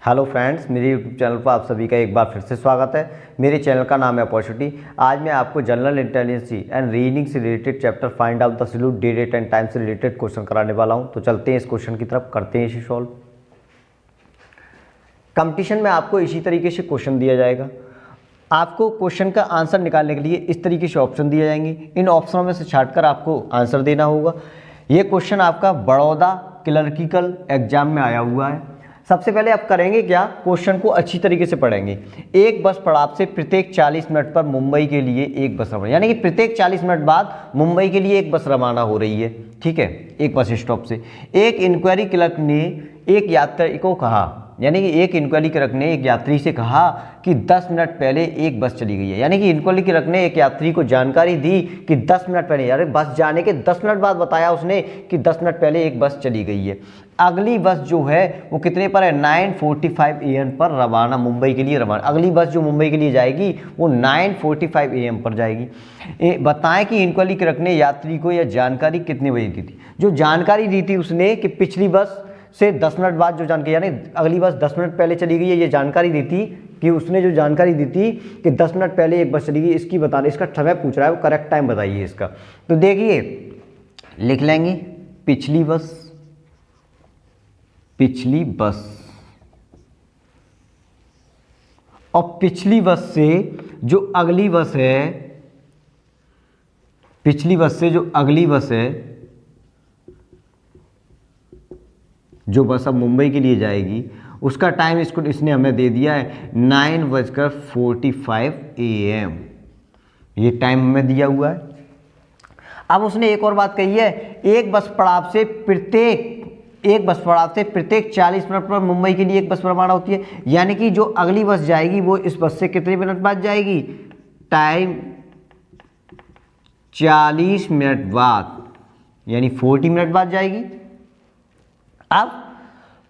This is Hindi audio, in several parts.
हेलो फ्रेंड्स, मेरे यूट्यूब चैनल पर आप सभी का एक बार फिर से स्वागत है। मेरे चैनल का नाम है अपॉर्चुनिटी। आज मैं आपको जनरल इंटेलिजेंस एंड रीजनिंग से related chapter find out the solute day date and time से रिलेटेड क्वेश्चन कराने वाला हूं। तो चलते हैं इस क्वेश्चन की तरफ, करते हैं इसे सॉल्व। कंपटीशन में आपको इसी तरीके से क्वेश्चन दिया जाएगा। आपको क्वेश्चन का आंसर निकालने के लिए इस तरीके से ऑप्शन दिए जाएंगे। इन ऑप्शनों में से छांटकर आपको आंसर देना होगा। ये क्वेश्चन आपका बड़ौदा क्लर्किकल एग्जाम में आया हुआ है। सबसे पहले आप करेंगे क्या, क्वेश्चन को अच्छी तरीके से पढ़ेंगे। एक बस पड़ाव से प्रत्येक 40 मिनट पर मुंबई के लिए एक बस रवाना, यानी कि प्रत्येक 40 मिनट बाद मुंबई के लिए एक बस रवाना हो रही है। ठीक है, एक बस स्टॉप से। एक इंक्वायरी क्लर्क ने एक यात्री को कहा, यानी कि एक इंक्वायरी क्लर्क ने एक यात्री से कहा कि 10 मिनट पहले एक बस चली गई है। यानी कि इंक्वायरी क्लर्क ने एक यात्री को जानकारी दी कि 10 मिनट पहले, यानी बस जाने के 10 मिनट बाद बताया उसने कि 10 मिनट पहले एक बस चली गई है। अगली बस जो है वो कितने पर है, 9:45 AM पर रवाना, मुंबई के लिए रवाना। अगली बस जो मुंबई के लिए जाएगी वो 9:45 AM पर जाएगी। बताएं कि इंक्वायरी क्लर्क ने यात्री को यह जानकारी कितने बजे दी थी। जो जानकारी दी थी उसने कि पिछली बस से 10 मिनट बाद जो जानकारी, यानी अगली बस 10 मिनट पहले चली गई है, ये जानकारी दी थी कि उसने जो जानकारी दी थी कि 10 मिनट पहले एक बस चली गई, इसकी बता रहे, इसका समय पूछ रहा है, वो करेक्ट टाइम बताइए इसका। तो देखिए, लिख लेंगे पिछली बस, पिछली बस, और पिछली बस से जो अगली बस है, पिछली बस से जो अगली बस है, जो बस अब मुंबई के लिए जाएगी, उसका टाइम इसने हमें दे दिया है 9:45 AM। ये टाइम हमें दिया हुआ है। अब उसने एक और बात कही है, एक बस पड़ाव से प्रत्येक 40 मिनट पर मुंबई के लिए एक बस रवाना होती है। यानी कि जो अगली बस जाएगी वो इस बस से कितने मिनट बाद जाएगी, टाइम 40 मिनट बाद, यानी 40 मिनट बाद जाएगी। अब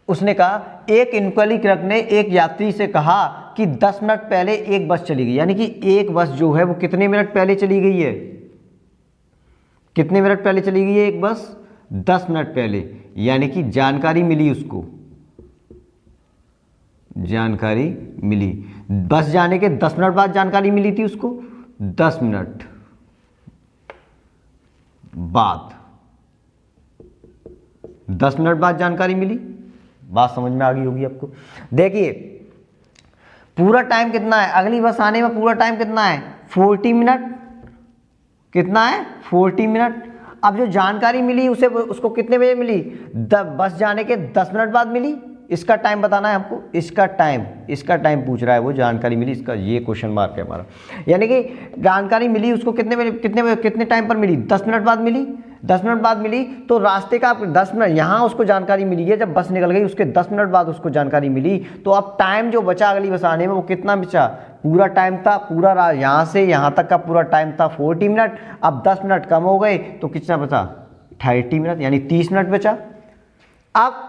उसने कहा एक इंक्वायरी क्लर्क ने एक यात्री से कहा कि 10 मिनट पहले एक बस चली गई। यानी कि एक बस जो है वो कितने मिनट पहले चली गई है, कितने मिनट पहले चली गई है एक बस, 10 मिनट पहले। यानी कि जानकारी मिली उसको, जानकारी मिली, बस जाने के 10 मिनट बाद जानकारी मिली थी उसको, 10 मिनट बाद, 10 मिनट बाद जानकारी मिली। बात समझ में आ गई होगी आपको। देखिए पूरा टाइम कितना है, अगली बस आने में पूरा टाइम कितना है, 40 मिनट। कितना है, 40 मिनट। अब जो जानकारी मिली उसे, उसको कितने बजे मिली, बस जाने के 10 मिनट बाद मिली। इसका टाइम बताना है हमको, इसका टाइम पूछ रहा है, वो जानकारी मिली, इसका ये क्वेश्चन मार्क है हमारा। यानी कि जानकारी मिली उसको कितने टाइम पर मिली, 10 मिनट बाद मिली। 10 मिनट बाद मिली तो रास्ते का 10 मिनट, यहाँ उसको जानकारी मिली है जब बस निकल गई, उसके 10 मिनट बाद उसको जानकारी मिली। तो अब टाइम जो बचा अगली बस आने में वो कितना बचा, पूरा टाइम था, पूरा यहाँ से यहाँ तक का पूरा टाइम था 40 मिनट। अब 10 मिनट कम हो गए तो कितना बचा, 30 मिनट, यानी 30 मिनट बचा। अब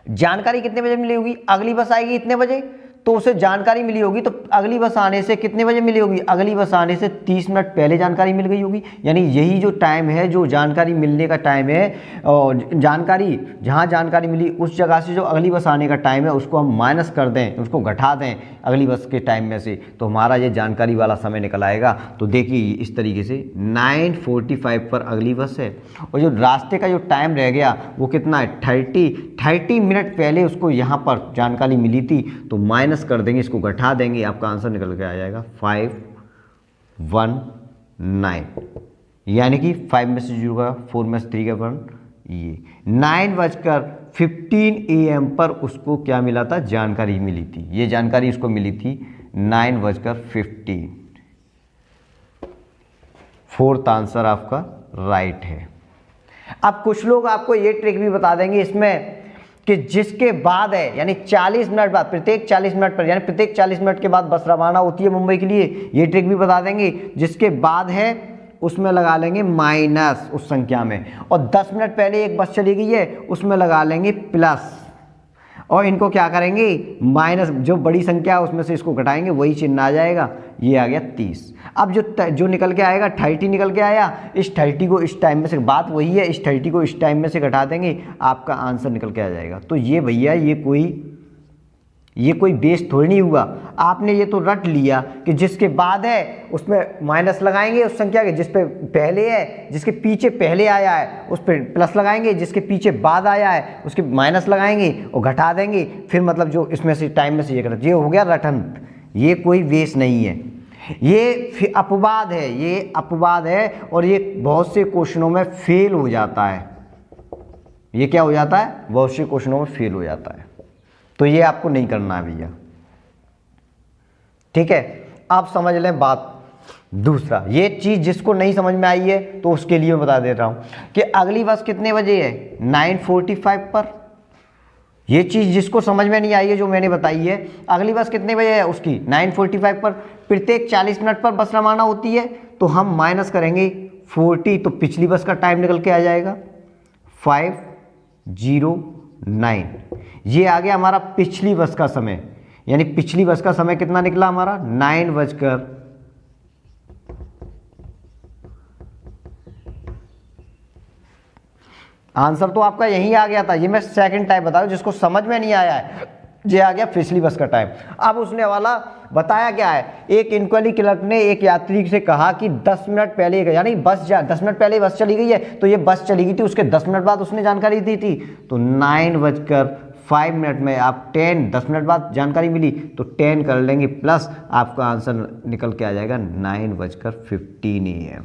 जानकारी कितने बजे मिली होगी, अगली बस आएगी इतने बजे, तो उसे जानकारी मिली होगी तो अगली बस आने से कितने बजे मिली होगी, अगली बस आने से 30 मिनट पहले जानकारी मिल गई होगी। यानी यही जो टाइम है, जो जानकारी मिलने का टाइम है, और जानकारी जहाँ जानकारी मिली उस जगह से जो अगली बस आने का टाइम है उसको हम माइनस कर दें, उसको घटा दें अगली बस के टाइम में से, तो हमारा ये जानकारी वाला समय निकल आएगा। तो देखिए इस तरीके से 9:45 पर अगली बस है, और जो रास्ते का जो टाइम रह गया वो कितना है, 30 मिनट पहले उसको यहाँ पर जानकारी मिली थी, तो माइनस कर देंगे, इसको घटा देंगे, आपका आंसर निकल के आ जाएगा 519। यानी कि 5 में से 0 का 4 में से 3 का 1, ये 9:15 AM पर उसको क्या मिला था, जानकारी मिली थी। ये जानकारी उसको मिली थी 9:15। फोर्थ आंसर आपका राइट है। अब कुछ लोग आपको ये ट्रिक भी बता देंगे इसमें कि जिसके बाद है, यानी 40 मिनट बाद, प्रत्येक 40 मिनट पर, यानी प्रत्येक 40 मिनट के बाद बस रवाना होती है मुंबई के लिए, ये ट्रिक भी बता देंगे। जिसके बाद है उसमें लगा लेंगे माइनस उस संख्या में, और 10 मिनट पहले एक बस चली गई है उसमें लगा लेंगे प्लस, और इनको क्या करेंगे, माइनस, जो बड़ी संख्या है उसमें से इसको घटाएंगे, वही चिन्ह आ जाएगा, ये आ गया 30। अब जो निकल के आएगा 30 निकल के आया, इस 30 को इस टाइम में से, बात वही है, इस 30 को इस टाइम में से घटा देंगे, आपका आंसर निकल के आ जाएगा। तो ये भैया ये कोई ये कोई बेस थोड़ी नहीं हुआ, आपने ये तो रट लिया कि जिसके बाद है उसमें माइनस लगाएंगे उस संख्या के, जिस पे पहले है, जिसके पीछे पहले आया है उस पर प्लस लगाएंगे, जिसके पीछे बाद आया है उसके माइनस लगाएंगे और घटा देंगे, फिर मतलब जो इसमें से टाइम में से ये करते, ये हो गया रटन। ये कोई बेस नहीं है, ये अपवाद है, ये अपवाद है और ये बहुत से क्वेश्चनों में फेल हो जाता है। ये क्या हो जाता है? बहुत से क्वेश्चनों में फेल हो जाता है। तो ये आपको नहीं करना है भैया, ठीक है। आप समझ लें बात। दूसरा, ये चीज जिसको नहीं समझ में आई है तो उसके लिए मैं बता देता हूं कि अगली बस कितने बजे है? 9:45 पर। ये चीज जिसको समझ में नहीं आई है जो मैंने बताई है, अगली बस कितने बजे है उसकी? 9:45 पर। प्रत्येक 40 मिनट पर बस रवाना होती है, तो हम माइनस करेंगे 40, तो पिछली बस का टाइम निकल के आ जाएगा 5:09। ये आ गया हमारा पिछली बस का समय, यानी पिछली बस का समय कितना निकला हमारा? 9:00। आंसर तो आपका यही आ गया था। ये मैं सेकंड टाइप बता रहा हूं, जिसको समझ में नहीं आया है, ये आ गया पिछली बस का टाइम। अब उसने वाला बताया क्या है? एक इंक्वायरी क्लर्क ने एक यात्री से कहा कि 10 मिनट पहले, यानी 10 मिनट पहले बस चली गई है, तो ये बस चली गई थी, उसके 10 मिनट बाद उसने जानकारी दी थी, तो 9:05 में आप 10 मिनट बाद जानकारी मिली तो 10 कर लेंगे प्लस, आपका आंसर निकल के आ जाएगा 9:15 AM।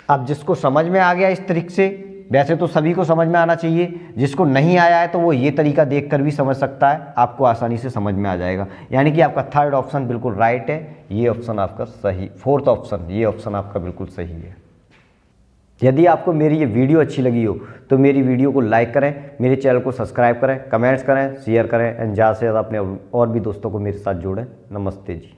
अब जिसको समझ में आ गया इस तरीके से, वैसे तो सभी को समझ में आना चाहिए, जिसको नहीं आया है तो वो ये तरीका देखकर भी समझ सकता है, आपको आसानी से समझ में आ जाएगा। यानी कि आपका थर्ड ऑप्शन बिल्कुल राइट है, ये ऑप्शन आपका सही, फोर्थ ऑप्शन, ये ऑप्शन आपका बिल्कुल सही है। यदि आपको मेरी ये वीडियो अच्छी लगी हो तो मेरी वीडियो को लाइक करें, मेरे चैनल को सब्सक्राइब करें, कमेंट्स करें, शेयर करें एंड ज़्यादा से ज़्यादा अपने और भी दोस्तों को मेरे साथ जोड़ें। नमस्ते जी।